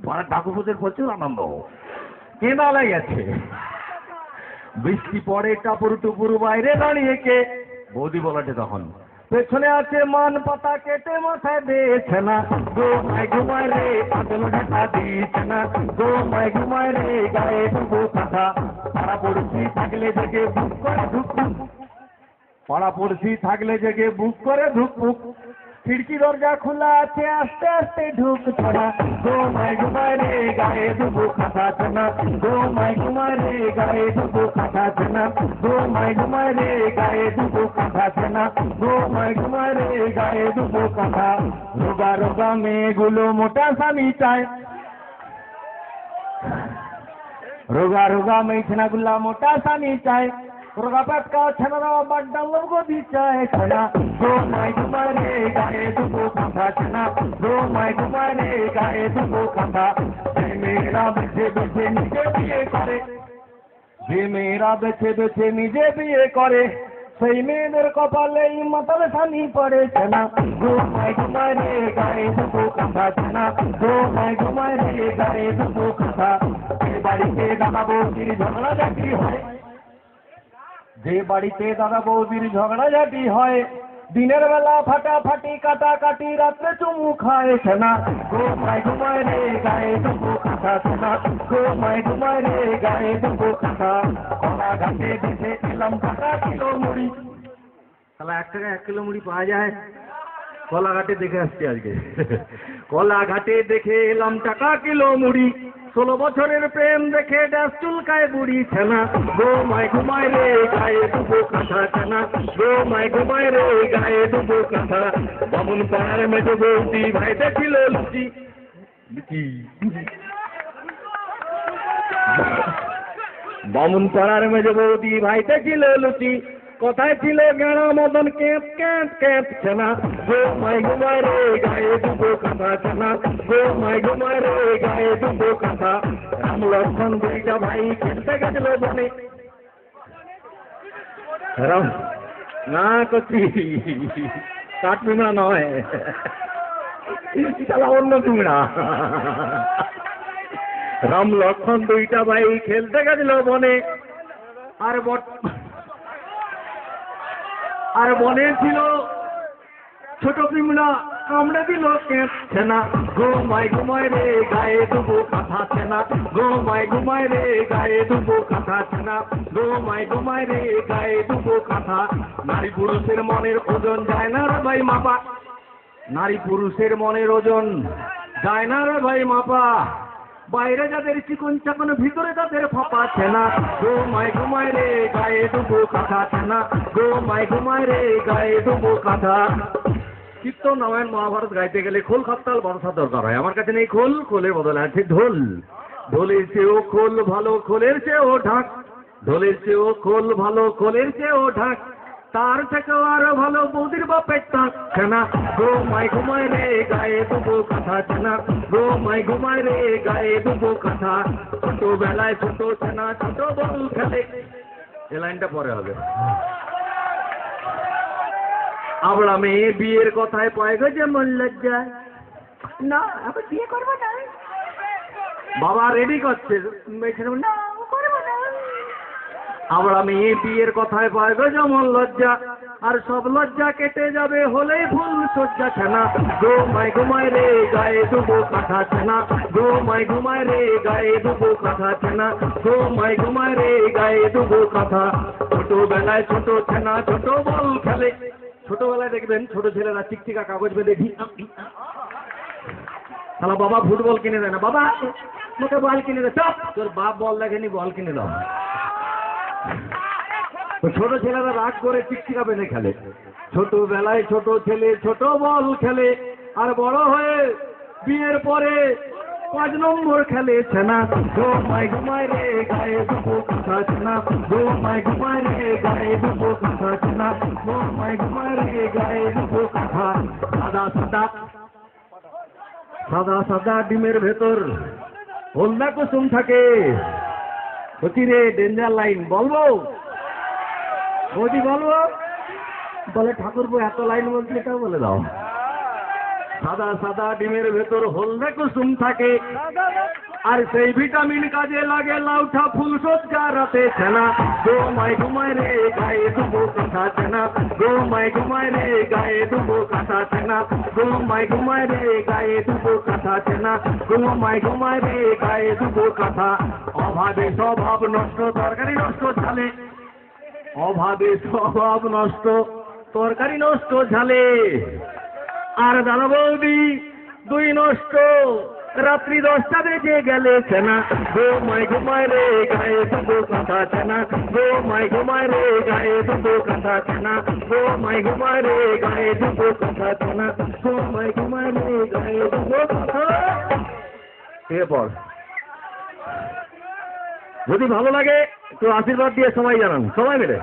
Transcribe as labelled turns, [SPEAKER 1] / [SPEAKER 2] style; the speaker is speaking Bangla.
[SPEAKER 1] পাড়ার ঠাকুরদের প্রচুর আনন্দ, কেনালাই গেছে। বৃষ্টি পড়ে টাপুর টুপুর বাইরে দাঁড়িয়ে কে বৌদি বলাটে তখন পেছনে আছে মান পাতা কেটে মাথায় দিয়েছে না, গো মাই ঘুমায় রে পাতল ঢাকা দিয়েছে না, গো মাই ঘুমায় রে গায়ে ডুবো কাঁথা। পাড়া পড়শি থাকলে জেগে বুক করে ধুকপুক, পাড়া পড়শি থাকলে জেগে বুক করে ধুকপুক, খিড়কি দরজা খোলা আছে আস্তে আস্তে ঢুক ছড়া, গো মাই ঘুমায় রে গায়ে ডুবো কাঁথা চেনা, গো মাই ঘুমায় রে গায়ে ডুবো কাঁথা চেনা, গো মাই ঘুমায় রে গায়ে ডুবো কাঁথা চেনা, গো মাই ঘুমায় রে গায়ে ডুবো কাঁথা। রোগা রোগা মেয়েগুলো মোটা স্বামী চায়, রোগা রোগা মেয়েছানাগুলা মোটা স্বামী চায়, রোগা পেটকা ছেনারা বাড্ডা লোক দিচায় ছানা, গো মাই ঘুমায় রে গায়ে ডুবো কাঁথা চেনা, গো মাই ঘুমায় রে গায়ে ডুবো কাঁথা। যে মেয়েরা বেছে বেছে নিজে বিয়ে করে, যে মেয়েরা বেছে বেছে নিজে বিয়ে করে, সেই মেয়েদের কপালে মাতাল স্বামী পড়েছে না, গো মাই ঘুমায় রে গায়ে ডুবো কাঁথা চেনা, গো মাই ঘুমায় রে গায়ে ডুবো কাঁথা। যে বাড়িতে দাদা বৌদির ঝগড়াঝাটি হয়, যে বাড়িতে দাদা বৌদির ঝগড়াঝাটি হয়, দিনের বেলা ফাটাফাটি কাটাকাটি রাত্রে চুমু খায় সেনা, গো মাই ঘুমায় রে গায়ে ডুবো কাঁথা সেনা, গো মাই ঘুমায় রে গায়ে ডুবো কাঁথা। কলা ঘাটে দেখে এলাম টাকা কিলো মুড়ি, তাহলে 1 টাকা 1 কিলো মুড়ি পাওয়া যায়। কলা ঘাটে দেখে আসছি আজকে, কলা ঘাটে দেখে এলাম টাকা কিলো মুড়ি, 16 বছরের প্রেম দেখে ড্যাস চুলকায় বুড়ি ছেনা, গো মাই ঘুমায় রে গায়ে ডুবো কাঁথা ছেনা, গো মাই ঘুমায় রে গায়ে ডুবো কাঁথা। বামুন পাড়ার মেজো বৌদি ভাই দেখিল লুচি, বামুন পাড়ার মেজো বৌদি ভাই দেখিল লুচি, কোথায় ছিল গেঁড়া মদন ক্যাঁপ ক্যাঁপ ক্যাঁপ ছেনা, গো মাই ঘুমায় রে গায়ে ডুবো কাঁথা ছেনা, গো মাই ঘুমায় রে গায়ে ডুবো কাঁথা। রাম লক্ষ্মণ দুইটা ভাই খেলতে গেছিল বনে, রাম না করছি কাঠ পিমড়া নয়, তাহলে অন্য পিমড়া। রাম লক্ষ্মণ দুইটা ভাই খেলতে গেছিল বনে, আর বনে ছিল ছোট পিমড়া কামড়ে দিল কেঁপ ছেনা, গো মাই ঘুমায় রে গায়ে ডুবো কাঁথা ছেনা, গো মাই ঘুমায় রে গায়ে ডুবো কাঁথা ছেনা, গো মাই ঘুমায় রে গায়ে ডুবো কাঁথা। নারী পুরুষের মনের ওজন যায় না রে ভাই মাপা, নারী পুরুষের মনের ওজন যায় না রে ভাই মাপা, বাইরে যাদের চিকন চাকন ভিতরে তাদের ফাঁপা ছেনা, গো মাই ঘুমায় রে গায়ে ডুবো কাঁথা ছেনা, গো মাই ঘুমায় রে গায়ে ডুবো কাঁথা। কীর্তন রামায়ণ মহাভারত গাইতে গেলে খোল খাপতাল বর্ষা দরকার হয়, আমার কাছে নেই খোল, খোলের বদলে আছে ঢোল। ঢোলের চেয়েও খোল ভালো, খোলের চেয়েও ঢাক, ঢোলের চেয়েও খোল ভালো, খোলের চেয়েও ঢাক, তার থেকেও আরো ভালো বৌদির বাপের টাক ছেনা, গো মাই ঘুমায় রে গায়ে ডুবো কাঁথা ছেনা, গো মাই ঘুমায় রে গায়ে ডুবো কাঁথা। ছোটবেলায় ছোট ছেনা ছোট বল খেলে, এ লাইনটা পরে হবে। আমরা মেয়ে বিয়ের কথায় পায় গো যেমন লজ্জা, না এখন বিয়ে করবো না, বাবা রেডি করছে না করবো না। আমরা মেয়ে বিয়ের কথায় পায় গো যেমন লজ্জা, আর সব লজ্জা কেটে যাবে হলেই ফুল সজ্জা ছেনা, গো মাই ঘুমায় রে গায়ে ডুবো কাঁথা ছেনা, গো মাই ঘুমায় রে গায়ে ডুবো কাঁথা ছেনা, গো মাই ঘুমায় রে গায়ে ডুবো কাঁথা। ছোটবেলায় ছোট ছেনা ছোট বল খেলে, ছোটবেলায় দেখবেন ছোট ছেলেরা চিকচিকা কাগজ বেঁধে তাহলে বাবা ফুটবল কিনে দেয় না, বাবা তোকে বল কিনে দে, চপ তোর বাপ বল দেখেনি বল কিনে দাও। ছোট ছেলেরা রাগ করে চিকচিকা বেঁধে খেলে, ছোটবেলায় ছোট ছেলে ছোট বল খেলে, আর বড় হয়ে বিয়ের পরে 5 নম্বর খেলে ছেনা, গো মাই ঘুমায় রে গায়ে ডুবো কাঁথা ছেনা, গো মাই ঘুমায় রে গায়ে ডুবো কাঁথা ছেনা, গো মাই ঘুমায় রে গায়ে ডুবো কাঁথা। সাদা সাদা সাদা সাদা ডিমের ভেতর হলদা কুসুম থাকে, হচ্ছি রে ডেঞ্জার লাইন বলবো, বৌদি বলবো, বলে ঠাকুরপো এত লাইন বলছি এটাও বলে দাও। সাদা সাদা ডিমের ভেতর হলদে কুসুম থাকে, আর সেই ভিটামিন কাজে লাগে লাউঠা ফুল সজ্জা রাতে ছানা। ঘুমায় ঘুমায় রে গায়ে দুবো কাঁথা ছানা, ঘুমায় ঘুমায় রে গায়ে দুবো কাঁথা ছানা, ঘুমায় ঘুমায় রে গায়ে দুবো কাঁথা ছানা, ঘুমায় ঘুমায় রে গায়ে দুবো কাঁথা। অভাবে স্বভাব নষ্ট তরকারি নষ্ট ঝালে, অভাবে স্বভাব নষ্ট তরকারি নষ্ট ঝালে। আর দাদা বৌদি দুই নষ্ট রাত্রি 10টা বেজে গেলে ছানা। ঘুমায় ঘুমায় রে গায়ে দুবো কাঁথা ছানা, ঘুমায় ঘুমায় রে গায়ে দুবো কাঁথা ছানা, ঘুমায় ঘুমায় রে গায়ে দুবো কাঁথা ছানা, ঘুমায় ঘুমায় রে গায়ে দুবো কাঁথা। এরপর যদি ভালো লাগে তো আশীর্বাদ দিয়ে সবাই জানান, সবাই মিলে।